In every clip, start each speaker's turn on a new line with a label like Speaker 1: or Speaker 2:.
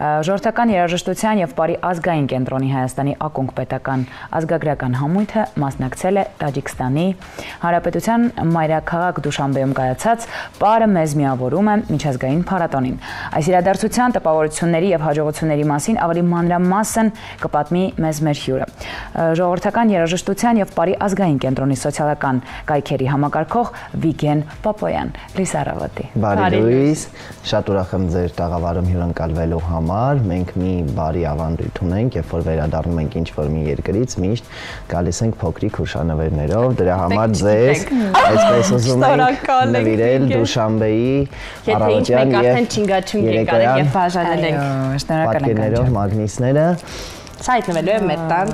Speaker 1: Ժողովրդական երաժշտության եւ պարի ազգային կենտրոնի Հայաստանի ակոնք պետական ազգագրական համույթը մասնակցել է Տաջիկստանի Հանրապետության մայրաքաղաք Դուշանբեում կայացած «Պարը մեզ միավորում է» միջազգային փառատոնին։ Այս իրադարձության տպավորությունների եւ հաջողությունների մասին ավելի մանրամասն կպատմի մեզ մեր հյուրը։ Ժողովրդական երաժշտության եւ պարի ազգային կենտրոնի սոցիալական կայքերի համակարգող Վիգեն Պապոյան։ Լույս առավոտի։
Speaker 2: Բարի լույս, շատ ուրախ եմ ձեր տաղավարում հյուրընկալվելու համար։ Մենք մի բարի ավանդույթ ունենք, երբ որ վերադառնում ենք ինչ-որ մի երկրից, միշտ գալիս ենք փոքրիկ հուշանվերներով, դրա համար ձեզ այսպես ուզում ենք նվիրել Դուշանբեի առավոտյան
Speaker 3: եւ բաժանել ենք
Speaker 2: պատկերներով մագնիսները։
Speaker 3: Սա հայտնվելու է մեր տան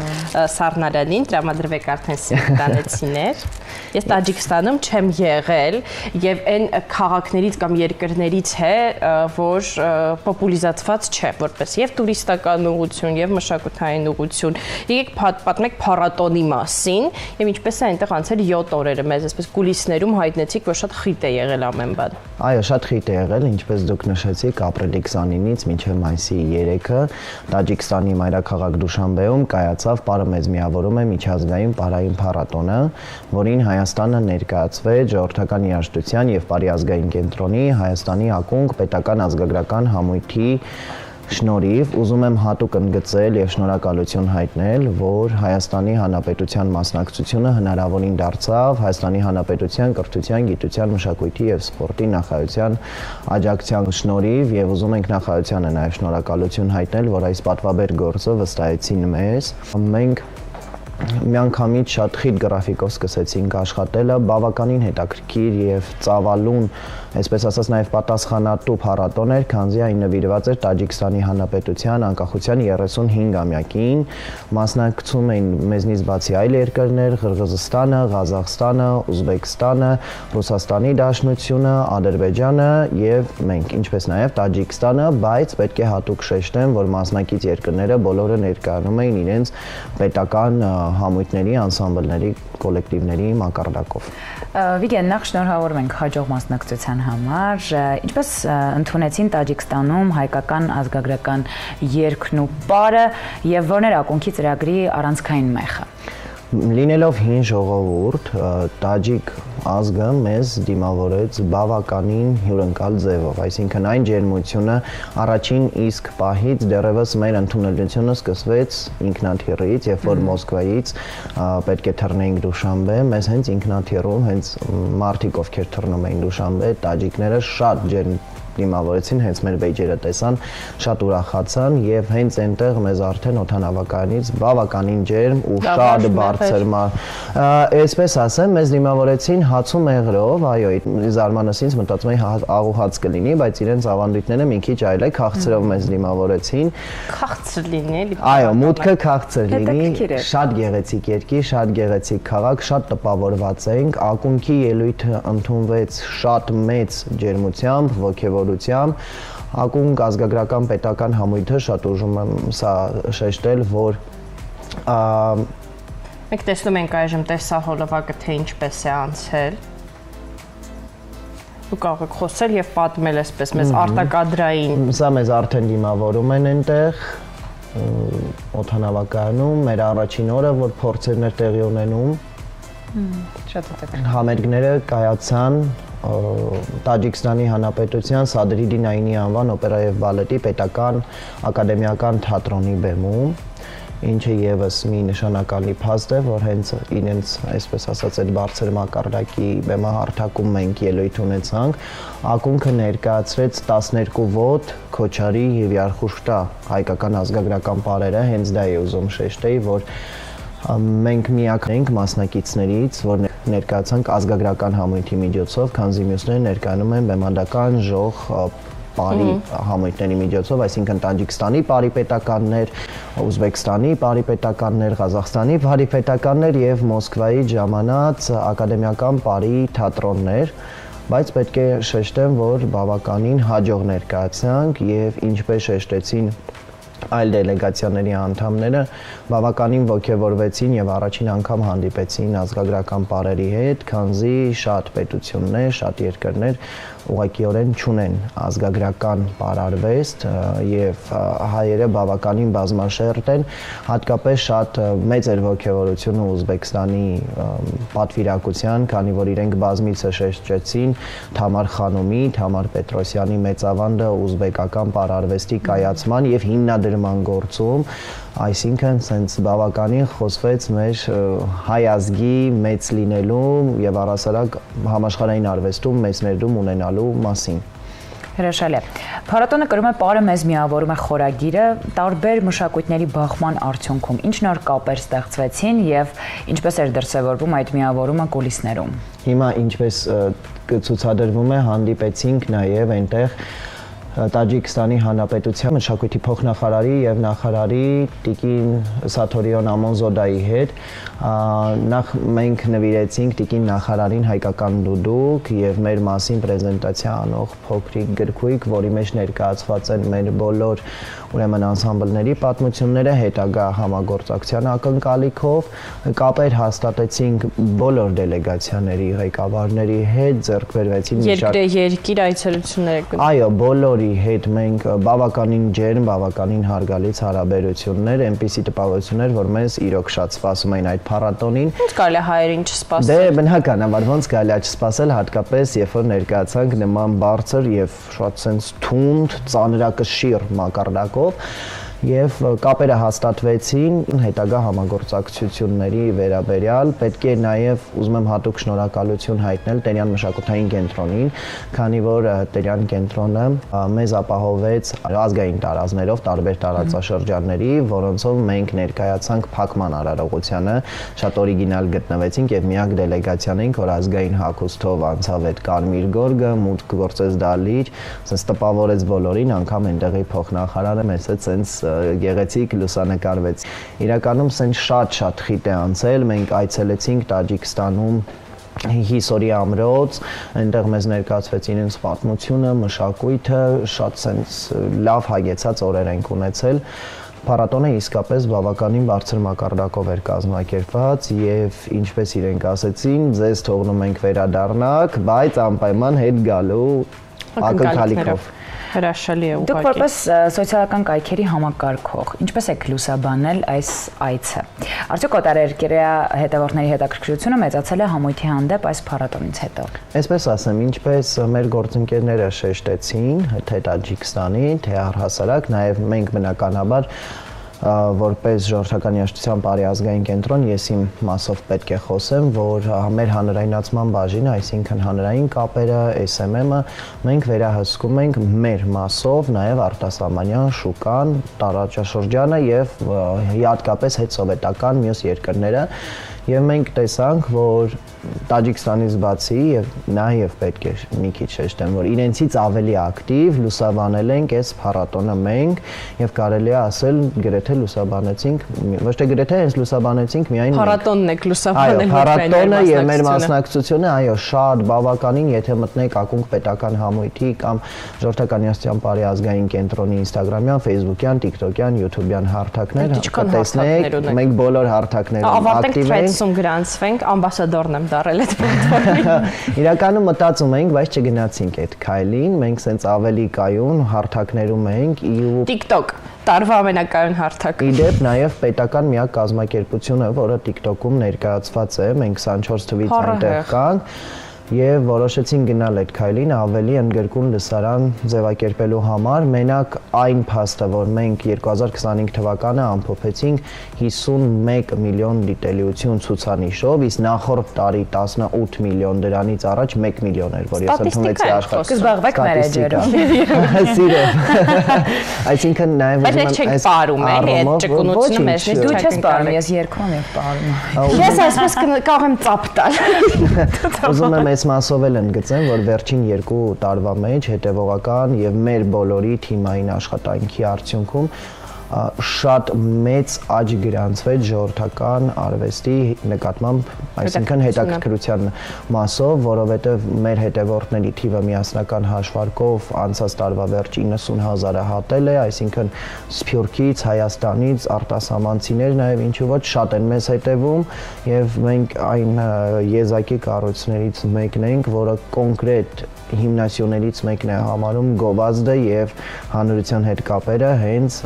Speaker 3: Սառնարանին, տրամադրվեք արդեն սիրտանեցիներ։ Ես Տաջիկստանում չեմ եղել եւ այն քաղաքներից կամ երկրներից է, որ պոպուլիզացված չէ, որպես եւ տուրիստական ուղղություն եւ մշակութային ուղղություն։ Եկեք պատմեք փառատոնի մասին եւ ինչպես է այնտեղ անցել 7 օրերը, մեզ այսպես կուլիսներում հայտնեցիք, որ շատ խիտ է եղել ամեն բան։
Speaker 2: Այո, շատ խիտ է եղել, ինչպես դուք նշեցիք, ապրիլի 29-ից մինչև մայիսի 3-ը Տաջիկստանի մայրաքաղաք Դուշանբեում կայացավ «Պարը մեզ միավորում է» միջազգային պարային փառատոնը, որին Հայաստանը ներկայացվեց Ժողովրդական երաժշտության եւ պարի ազգային կենտրոնի Հայաստանի ակոնք պետական ազգագրական համույթի շնորհիվ ուզում եմ հատուկ ընդգծել եւ շնորհակալություն հայտնել, որ Հայաստանի Հանրապետության մասնակցությունը հնարավորին դարձավ Հայաստանի Հանրապետության կրթության, գիտության, մշակույթի եւ սպորտի նախարարության աջակցության շնորհիվ եւ ուզում ենք նախարարությանը նաեւ շնորհակալություն հայտնել, որ այս պատվաբեր գործը վստահեցին մեզ։ Մենք միանգամից շատ խիտ գրաֆիկով սկսեցինք աշխատելը, բավականին հետաքրքիր եւ ծավալուն, այսպես ասած նաեւ պատասխանատու փառատոն էր, քանզի այն նվիրված էր Տաջիկստանի Հանրապետության անկախության 35-ամյակին, մասնակցում էին մեզնից բացի այլ երկրներ, Ղրղըզստանը, Ղազախստանը, Ուզբեկստանը, Ռուսաստանի Դաշնությունը, Ադրբեջանը եւ մենք, ինչպես նաեւ Տաջիկստանը, բայց պետք է հատուկ շեշտեմ, որ մասնակից երկրները բոլորը ներկայանում էին իրենց պետական համույթների, անսամբլների, կոլեկտիվների մակարդակով։
Speaker 1: Վիգեն, նախ շնորհավորում ենք հաջող մասնակցության համար։ Ինչպես ընդունեցին Տաջիկստանում հայկական ազգագրական երգն ու պարը եւ որներ ակոնքի ծրագրի առանցքային մեխը։
Speaker 2: Լինելով հին ժողովուրդ, տաջիկ ազգը մեզ դիմավորեց բավականին հյուրընկալ ձևով, այսինքն այն ջերմությունը առաջին իսկ պահից դեռևս մեր ընդունելությունը սկսվեց ինքնաթիռից, երբ որ Մոսկվայից պետք է թռնեինք Դուշանբե, մեզ հենց ինքնաթիռում, հենց մարդիկ ովքեր թռնում էին Դուշանբե, տաջիկները շատ ջերմ դիմավորեցին, հենց մեր բեյջերը տեսան, շատ ուրախացան եւ հենց այնտեղ մեզ արդեն օդանավակայանից բավականին ջերմ ու շատ բարձր այսպես ասեմ, մեզ դիմավորեցին հացու մեղրով, այո, զարմանս ինձ մտածում էի աղու հաց կլինի, բայց իրենց ավանդույթները մի քիչ այլ է, քաղցրով մեզ դիմավորեցին։
Speaker 3: Քաղցր լինի, էլի։
Speaker 2: Այո, մուտքը քաղցր լինի, շատ գեղեցիկ երկիր, շատ գեղեցիկ քաղաք, շատ տպավորված ենք, ակունքի ելույթը ընդունվեց շատ մեծ ջերմությամբ, ոգևորությամբ, ակունք ազգագրական պետական համույթը շատ ուժում եմ սա շեշտել, որ
Speaker 3: մենք տեսնում ենք այժմ տեսահոլովակը, թե ինչպես է անցել։ Դուք կարող եք խոսել եւ պատմել այսպես մեզ արտակադրային։
Speaker 2: Սա մեզ արդեն դիմավորում են այնտեղ օդանավակայանում, մեր առաջին օրը, որ փորձերն էր տեղի ունենում։
Speaker 1: Շատ հետաքրքիր։
Speaker 2: Համերգները կայացան Տաջիկստանի Հանրապետության Սադրիդի Նայինի անվան օպերա եւ բալետի պետական ակադեմիական թատրոնի բեմում, ինչը եւս մի նշանակալի փաստ է, որ հենց իրենց, այսպես ասած, այդ բարձր մակարդակի բեմահարթակում մենք ելույթ ունեցանք, ակունքը ներկայացրեց 12 ոտ, քոչարի եւ Յարխուշտա հայկական ազգագրական պարերը, հենց դա է ուզում շեշտեի, որ մենք միակ ենք մասնակիցներից, որ ներկայացանք ազգագրական համույթի միջոցով, քանզի մյուսները ներկայանում են բեմանդական ժող պարի համույթների միջոցով, այսինքն Տաջիկստանի պարի պետականներ, Ուզբեկստանի պարի պետականներ, Ղազախստանի պարի պետականներ եւ Մոսկվայից ժամանած ակադեմիական պարի թատրոններ, բայց պետք է շեշտեմ, որ բավականին հաջող ներկայացանք եւ ինչպես շեշտեցին այլ դելեգացիաների անդամները բավականին ողջևորվեցին եւ առաջին անգամ հանդիպեցին ազգագրական պարերի հետ, քանզի շատ պետություններ, շատ երկրներ ուղղակիորեն չունեն ազգագրական պարարվեստ եւ հայերը բավականին բազմաշերտ են, հատկապես շատ մեծ էր ողջևորությունը Ուզբեկստանի պատվիրակության, քանի որ իրենք բազմիցս շեշտեցին Թամար Խանումի, Թամար Պետրոսյանի մեծավանդը ուզբեկական պարարվեստի կայացման եւ հիմնադրման գործում, այսինքն սենց բավականին խոսվեց մեր հայ ազգի մեծ լինելու եւ առասարակ համաշխարհային արվեստում մեծ ներդրում ունենալու մասին։
Speaker 1: Հրաշալի է։ Փառատոնը կրում է «Պարը մեզ միավորում է» խորագիրը, տարբեր մշակույթների բախման արդյունքում ինչ նոր կապեր ստեղծվեցին եւ ինչպես էր դրսևորվում այդ միավորումը կուլիսներում։
Speaker 2: Հիմա ինչպես ցուցադրվում է, հանդիպեցինք նաեւ այնտեղ Տաջիկստանի Հանրապետության մշակույթի փոխնախարարի եւ նախարարի Տիկին Սաթորիոն Ամոնզոդայի հետ նախ մենք նվիրեցինք Տիկին նախարարին հայկական դուդուկ եւ մեր մասին պրեզենտացիա անող փոքրիկ գրքույկ, որի մեջ ներկայացված են մեր բոլոր ուրեմն անսամբլների պատմությունները հետագա համագործակցության ակնկալիքով, կապեր հաստատեցինք բոլոր դելեգացիաների ղեկավարների հետ, ձեռք բերվեցին
Speaker 3: երկիր այցելություններ։
Speaker 2: Այո, բոլորի հետ մենք բավականին ջերմ, բավականին հարգալից հարաբերություններ, այնպիսի տպավորություններ, որ մեզ իրոք շատ սպասում էին այդ փառատոնին։
Speaker 3: Ոնց կարելի է հայերին չսպասել։
Speaker 2: Դե բնականաբար ոնց կարելի է չսպասել, հատկապես երբ որ ներկայացանք նման բարձր եւ շատ sense թունդ, ծանրակշիռ մակարդակով եւ կապերը հաստատվեցին հետագա համագործակցությունների վերաբերյալ պետք է նաեւ ուզում եմ հատուկ շնորհակալություն հայտնել Տերյան մշակութային կենտրոնին, քանի որ Տերյան կենտրոնը մեզ ապահովեց ազգային տարազներով տարբեր տարածաշրջանների, որոնցով մենք ներկայացանք փակման արարողությանը, շատ օրիգինալ գտնվեցինք եւ միակ դելեգացիան էինք, որ ազգային հագուստով անցավ այդ կարմիր գորգը, մուտք գործեց դալիճ, ասես տպավորեց բոլորին, անգամ այնտեղի փոխնախարարը մեզ հետ sense գեղեցիկ լուսանկարվեց։ Իրականում սենց շատ խիտ է անցել, մենք այցելեցինք Տաջիկստանում Հիսորի ամրոց, այնտեղ մեզ ներկայացվեց իրենց պատմությունը, մշակույթը, շատ սենց լավ հագեցած օրեր ենք ունեցել։ Փառատոնը իսկապես բավականին բարձր մակարդակով էր կազմակերպված եւ ինչպես իրենք ասեցին, ձեզ թողնում ենք վերադառնաք, բայց անպայման հետ գալու ակնկալիքով։
Speaker 3: Հրաշալի է ուղղակի։
Speaker 1: Դուք որպես սոցիալական կայքերի համակարգող, ինչպես եք լուսաբանել այս այցը։ Արդյոք օտարերկրյա հետևորդների հետաքրքրությունը մեծացել է համույթի հանդեպ այս փառատոնից հետո։
Speaker 2: Այսպես ասեմ, ինչպես մեր գործընկերները շեշտեցին, թե Տաջիկստանի, թե առհասարակ, նաև մենք բնականաբար որպես ժողովրդական երաժշտության բարեազգային կենտրոն ես իմ մասով պետք է խոսեմ, որ մեր հանրայնացման բաժինը, այսինքն հանրային կապերը, SMM-ը մենք վերահսկում ենք մեր մասով նաև արտասահմանյան շուկան, տարածաշրջանը եւ հատկապես հետսովետական մյուս երկրները եւ մենք տեսանք, որ Տաջիկստանից բացի եւ նաեւ պետք է մի քիչ շեշտեմ, որ իրենցից ավելի ակտիվ լուսաբանել ենք այս փառատոնը մենք եւ կարելի է ասել գրեթե լուսաբանեցինք, ոչ թե գրեթե հենց լուսաբանեցինք միայն մենք։
Speaker 3: Փառատոնն եք լուսաբանել։
Speaker 2: Այո, փառատոնը եւ մեր մասնակցությունը, այո, շատ բավականին, եթե մտնեք Ակունք պետական համույթի կամ ժողովրդական երաժշտության բարեազգային կենտրոնի Instagram-յան, Facebook-յան, TikTok-յան, YouTube-յան հարթակներ կտեսնեք, մենք բոլոր հարթակներում ակտիվ ենք։
Speaker 3: Գրանցվենք, ամբասադորն եմ դարել այդ պլատֆորմին։
Speaker 2: Իրականում մտածում ենք, բայց չգնացինք այդ քայլին, մենք սենց ավելի կայուն հարթակներում ենք
Speaker 3: TikTok տարվա ամենակայուն հարթակը։
Speaker 2: Իդեպ նաև պետական միակ կազմակերպությունը, որը TikTok-ում ներկայացված է, մենք 24 թվից այնտեղ կանք եւ որոշեցին գնալ այդ քայլին ավելի ընդգրկուն լսարան ձևակերպելու համար, մենակ այն փաստը, որ մենք 2025 թվականը ամփոփեցինք 51 միլիոն դիտելիություն ցուցանիշով, իսկ նախորդ տարի 18 միլիոն դրանից առաջ 1 միլիոն էր, որ ես ընդունեցի աշխարհ։
Speaker 1: Կզբաղվեք մերեջերով։
Speaker 2: Սիրով։ Այսինքն նաև
Speaker 3: այս պարում է, այդ ճկունությունը մեզնից
Speaker 1: դու չես պարում, ես երկրում եմ պարում։
Speaker 3: Ես այսպես կարող եմ ծափ տալ։
Speaker 2: Ուզում եմ այս մասով էլ ընդգծեմ, որ վերջին 2 տարվա մեջ հետևողական եւ մեր բոլորի թիմային աշխատանքի արդյունքում շատ մեծ աճ գրանցվեց ժողովրդական արվեստի նկատմամբ, այսինքն հետաքրքրության մասով, որովհետև մեր հետևորդների թիվը միասնական հաշվարկով անցած տարվա վերջ 90,000-ը հատել է, այսինքն Սփյուռքից, Հայաստանից, արտասահմանցիներ նաև ինչու ոչ շատ են մեզ հետևում եւ մենք այն եզակի կառույցներից մեկն ենք, որը կոնկրետ հիմնասյուներից մեկն է համարում գովազդը եւ հանրության հետ կապերը հենց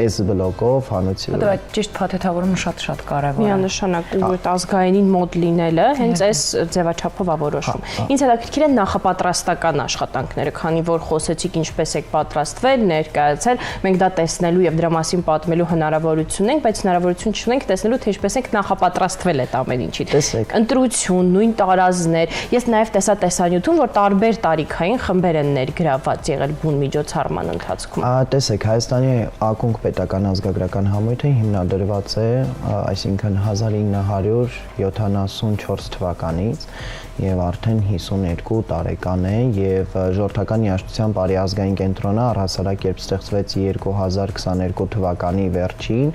Speaker 2: այս բլոկով հանրություն։
Speaker 1: Դա ճիշտ փաթեթավորումը շատ կարևոր է։
Speaker 3: Միանշանակ ու ազգայինին մոտ լինելը հենց այս ձևաչափով է որոշում։ Ինձ հետաքրքիր են նախապատրաստական աշխատանքները, քանի որ խոսեցիք ինչպես եք պատրաստվել, ներկայացել, մենք դա տեսնելու եւ դրա մասին պատմելու հնարավորություն ունենք, բայց հնարավորություն չունենք տեսնելու թե ինչպես ենք նախապատրաստվել այդ ամեն ինչից։ Ընտրություն, նույն տարազներ, ես նաեւ տեսա տեսանյութում, որ տարբեր տարիքային խմբեր են ներգրավված եղել բուն միջոցառման ընթացքում։
Speaker 2: Տեսեք, Հայաստանի ակունք պետական ազգագրական համույթը հիմնադրված է, այսինքն 1974 թվականից եւ արդեն 52 տարեկան է եւ ժողովրդական երաժշտության բարի ազգային կենտրոնը առհասարակ երբ ստեղծվեց 2022 թվականի վերջին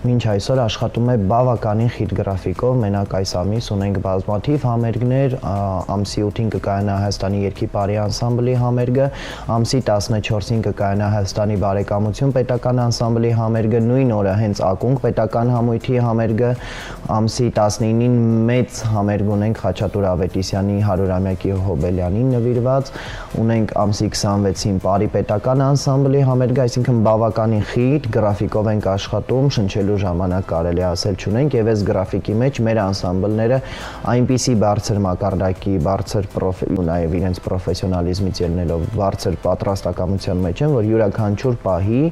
Speaker 2: մինչ այսօր աշխատում է բավականին խիտ գրաֆիկով, մենակ այս ամիս ունենք բազմաթիվ համերգներ, ամսի 8-ին կկայանա Հայաստանի երգի բարի անսամբլի համերգը, ամսի 14-ին կկայանա Հայաստանի բարեկամություն պետական անսամբլի համերգը, նույն օրը հենց ակունք պետական համույթի համերգը, ամսի 19-ին մեծ համերգ ունենք Խաչատուր Ավետիսյանի 100-ամյակի Հոբելյանին նվիրված, ունենք ամսի 26-ին Պարի պետական անսամբլի համերգը, այսինքն բավականին խիտ գրաֆիկով ենք աշխատում, շնչելու ժամանակ կարելի ասել չունենք եւ այս գրաֆիկի մեջ մեր անսամբլները այնպիսի բարձր մակարդակի, բարձր նաեւ իրենց պրոֆեսիոնալիզմից ելնելով բարձր պատրաստակամության մեջ են, որ յուրաքանչյուր պահի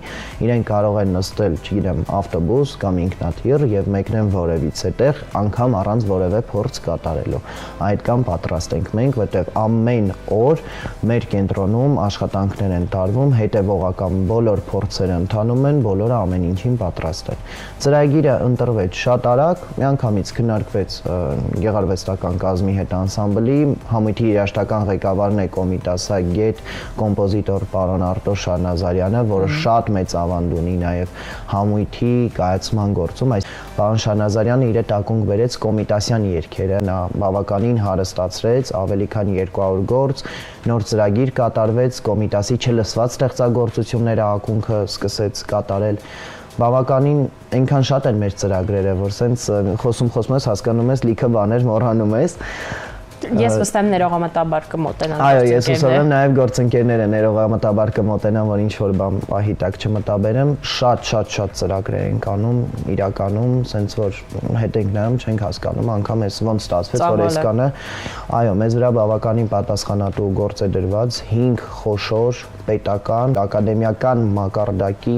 Speaker 2: իրեն կարող են նստել, չգիտեմ, ավտոբուս կամ ինքնաթիռ եւ մեկնեն որևիցե տեղ, անգամ առանց որևէ փորձ կատարելու։ Այդքան պատրաստ ենք մենք, որտեղ ամեն օր մեր կենտրոնում աշխատանքներ են տարվում, հետեւողական բոլոր փորձերը ընթանում են, բոլորը ամեն ինչին պատրաստ են։ Ծրագիրը ընտրվեց շատ արագ, միանգամից քննարկվեց գեղարվեստական կազմի հետ անսամբլի, համույթի երաժշտական ղեկավարն է կոմիտասագետ, կոմպոզիտոր պարոն Արտուր Շանազարյանը, որը շատ մեծ ավանդ ունի նաև համույթի կայացման գործում։ Այս պարոն Շանազարյանը իր հետ ակունք բերեց կոմիտասյան երգերը, նա բավականին հարստացրեց, ավելի քան 200 գործ, նոր ծրագիր կատարվեց, կոմիտասի չլսված ստեղծագործությունները ակունքը սկսեց կատարել։ Բավականին այնքան շատ են մեր ծրագրերը, որ սենց խոսում ես, հասկանում ես, լիքը բաներ մոռանում ես։
Speaker 3: Ես վստահ եմ ներողամտաբար կմոտենան։
Speaker 2: Այո, ես հուսով եմ նաև գործընկերները ներողամտաբար կմոտենան, որ ինչ որ բան պահի տակ չմտաբերեմ, շատ ծրագրեր ենք անում, իրականում, սենց որ հետ ենք նայում, չենք հասկանում, անգամ էս ոնց ստացվեց, որ այս կանը, այո, մեզ վրա բավականին պատասխանատու գործ է դրված, 5 խոշոր պետական, ակադեմիական մակարդակի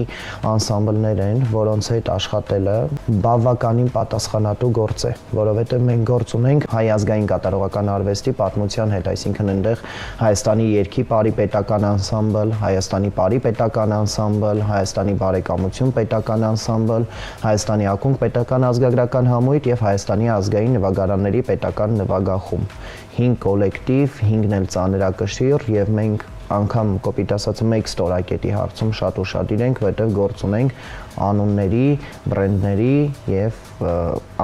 Speaker 2: անսամբլներ են, որոնց հետ աշխատելը բավականին պատասխանատու գործ է, որովհետև մենք գործ ունենք հայ ազգային կատարողական արվեստի պատմության հետ, այսինքն այնտեղ Հայաստանի երգի բարի պետական անսամբլ, Հայաստանի բարի պետական անսամբլ, Հայաստանի բարեկամություն պետական անսամբլ, Հայաստանի ակունք պետական ազգագրական համույթ եւ Հայաստանի ազգային նվագարանների պետական նվագախումբ։ 5 կոլեկտիվ, 5-ն էլ ծանրակշիռ եւ մենք անգամ կոպիտ ասած մեկ ստորակետի հարցում շատ ուշադիր ենք, որտեղ գործ ունենք անունների, բրենդների եւ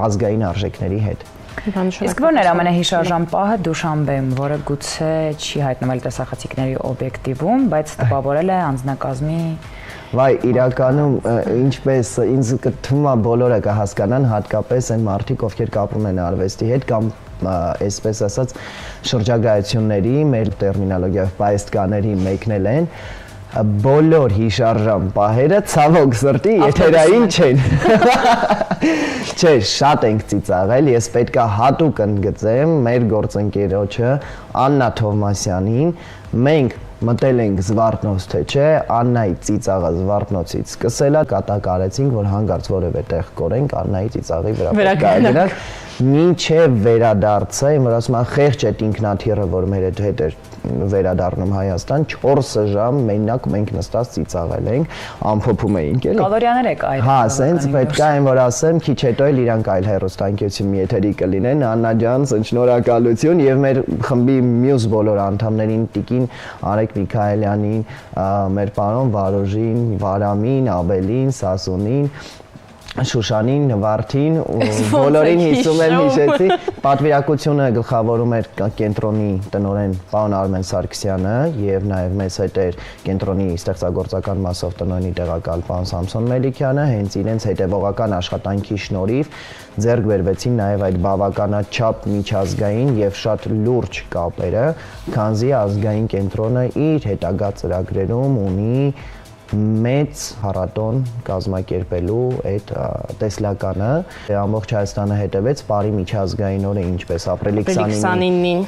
Speaker 2: ազգային արժեքների հետ։
Speaker 1: Իսկ ո՞րն էր ամենահիշարժան պահը Դուշանբեում, որը գուցե չի հայտնվել տեսախցիկների օբյեկտիվում, բայց տպավորել է անձնակազմի։
Speaker 2: Վայ, իրականում ինչպես ինձ թվում է բոլորը կհասկանան, հատկապես այն մարդիկ, ովքեր կապրում են արվեստի հետ կամ այսպես ասած շրջագայությունների, մեր տերմինոլոգիայով պայստկաների մեկնել են, բոլոր հիշարժան պահերը ցավոք սրտի եթերային չեն։ Չէ, շատ ենք ծիծաղել, ես պետքա հատուկ ընդգծեմ մեր գործընկերոջը Աննա Թովմասյանին, մենք մտել ենք Զվարթնոց, թե չէ, Աննայի ծիծաղը Զվարթնոցից սկսելա, կատակարեցինք, որ հանգարց որևէ տեղ կորենք, Աննայի ծիծաղի վրա գնանք, մինչև վերադարձը, որ ասում են խեղճ այդ ինքնաթիռը, որ մեր հետ էր վերադառնում Հայաստան 4 ժամ մենակ մենք նստած ծիծաղել ենք, ամփոփում էինք էլի։
Speaker 1: Կալորիաներ եք այլ։
Speaker 2: Հա, սենց պետք է այն որ ասեմ, քիչ հետո էլ իրանք այլ հեռուստաընկերություն մի եթերի կլինեն, Աննա ջան, շնորհակալություն եւ մեր խմբի մյուս բոլոր անդամներին, Տիկին Արեգ Միքայելյանին, մեր պարոն Վարոժին, Վարամին, Աբելին, Սասունին, Շուշանին, Վարդին ու բոլորին հիշեցի։ Պատվիրակությունը գլխավորում էր կենտրոնի տնօրեն պարոն Արմեն Սարգսյանը եւ նաեւ մեծ հետ էր կենտրոնի ստեղծագործական մասով տնօրենի տեղակալ պարոն Սամսոն Մելիքյանը, հենց իրենց հետևողական աշխատանքի շնորհիվ ձեռք բերվեցին նաեւ այդ բավականաչափ միջազգային եւ շատ լուրջ կապերը, քանզի ազգային կենտրոնը իր հետագա ծրագրերում ունի մեծ հարատոն կազմակերպելու այդ տեսլականը ամբողջ Հայաստանը հետևեց բարի միջազգային օրը ինչպես ապրիլի 29-ին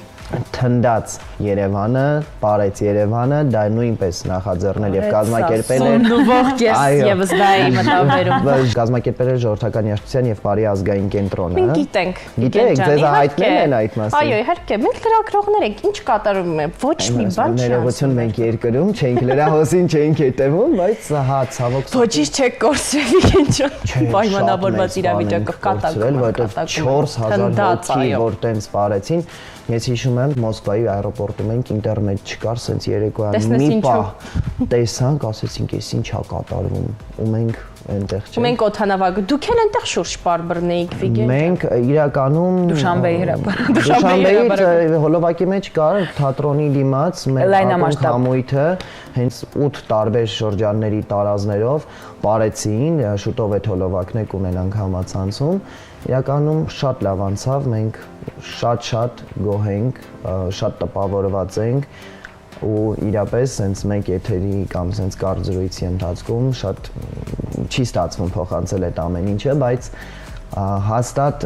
Speaker 2: թնդաց Երևանը, բարեց Երևանը, դա նույնպես նախաձեռնել եւ կազմակերպել էր
Speaker 3: ողջ եւս դա է մտաբերում
Speaker 2: կազմակերպել էր ժողովրդական երաժշտության եւ բարի ազգային կենտրոնը։
Speaker 3: Մենք գիտենք։
Speaker 2: Գիտեք, ձեզ հայտնել են այդ մասին։
Speaker 3: Այո, իհարկե, մենք լրագրողներ ենք, ինչ կատարում է, ոչ մի բան չի։
Speaker 2: Ներողություն մենք երկրում չենք լրահոսին չենք հետևում, բայց հա ցավոք
Speaker 3: ոչինչ չեք կորցրել կենտրոն պայմանավորված իրավիճակով կատակում,
Speaker 2: որտեղ 4000 հոգի որ տենց վարեցին։ Ես հիշում եմ Մոսկվայի аэроպորտում ենք ինտերնետ չկար, սենց երեկոյան մի պահ տեսանք, ասեցինք, էս ինչ է կատարվում ու մենք այնտեղ չենք։
Speaker 3: Ու մենք օթանավակ, դուք էլ այնտեղ շուրջ պարբռնեիք Վիգեն։
Speaker 2: Մենք իրականում
Speaker 1: Դուշանբեի հրապարակ։
Speaker 2: Դուշանբեի հոլովակի մեջ կար թատրոնի դիմաց մեր համույթը հենց 8 տարբեր շրջանների տարազներով բարեցին, շուտով այդ հոլովակն կունենանք համացանցում։ Իրականում շատ լավ անցավ, մենք շատ գոհ ենք, շատ տպավորված ենք ու իրապես սենց մեկ եթերի կամ սենց կարճ զրույցի ընթացքում շատ չի ստացվում փոխանցել այդ ամեն ինչը, բայց հաստատ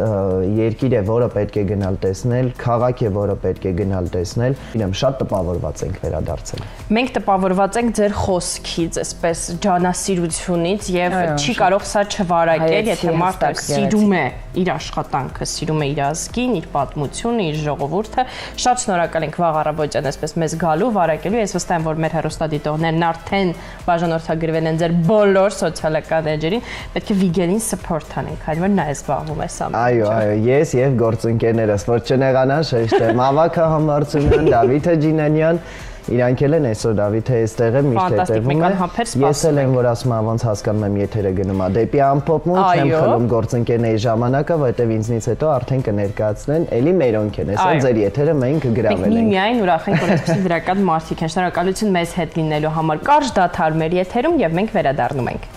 Speaker 2: երկիր է, որը պետք է գնալ տեսնել, քաղաք է, որը պետք է գնալ տեսնել, իրեմ շատ տպավորված ենք վերադարձել։
Speaker 3: Մենք տպավորված ենք ձեր խոսքից, այսպես ջանասիրությունից եւ չի կարող սա չվարակել, եթե մարդը սիրում է իր աշխատանքը, սիրում է իր ազգին, իր պատմությունը, իր ժողովուրդը։ Շատ շնորհակալ ենք վաղ առավոտյան այսպես մեզ գալու, վարակելու։ Ես վստահ եմ, որ մեր հեռուստադիտողներն արդեն բաժանորդագրվել են ձեր բոլոր սոցիալական էջերին, պետք է Վիգենին support անենք, հայր որ նա զբաղվում է սա։
Speaker 2: Այո, ես եւ գործընկերներս, որ չնեղանան, շեշտեմ, Ավագ Համբարձումյան, Դավիթ Ջինանյան, իրանք էլ են այսօր Դավիթը այստեղ է միշտ հետևում է։ Ես էլ եմ որ ասում եմ ոնց հասկանում եմ եթերը գնում է դեպի ամփոփում, չեմ խլում գործընկերների ժամանակը, որովհետեւ ինձնից հետո արդեն կներկայացնեն, էլի մերոնք են, այսօր ձեր եթերը մենք գրավել ենք։
Speaker 3: Միայն ուրախ ենք, որ այսպեսի դրական մարդիկ են, շնորհակալություն մեզ հետ լինելու համար։ Կարճ դադար մեր եթերում եւ մենք վերադառնում ենք։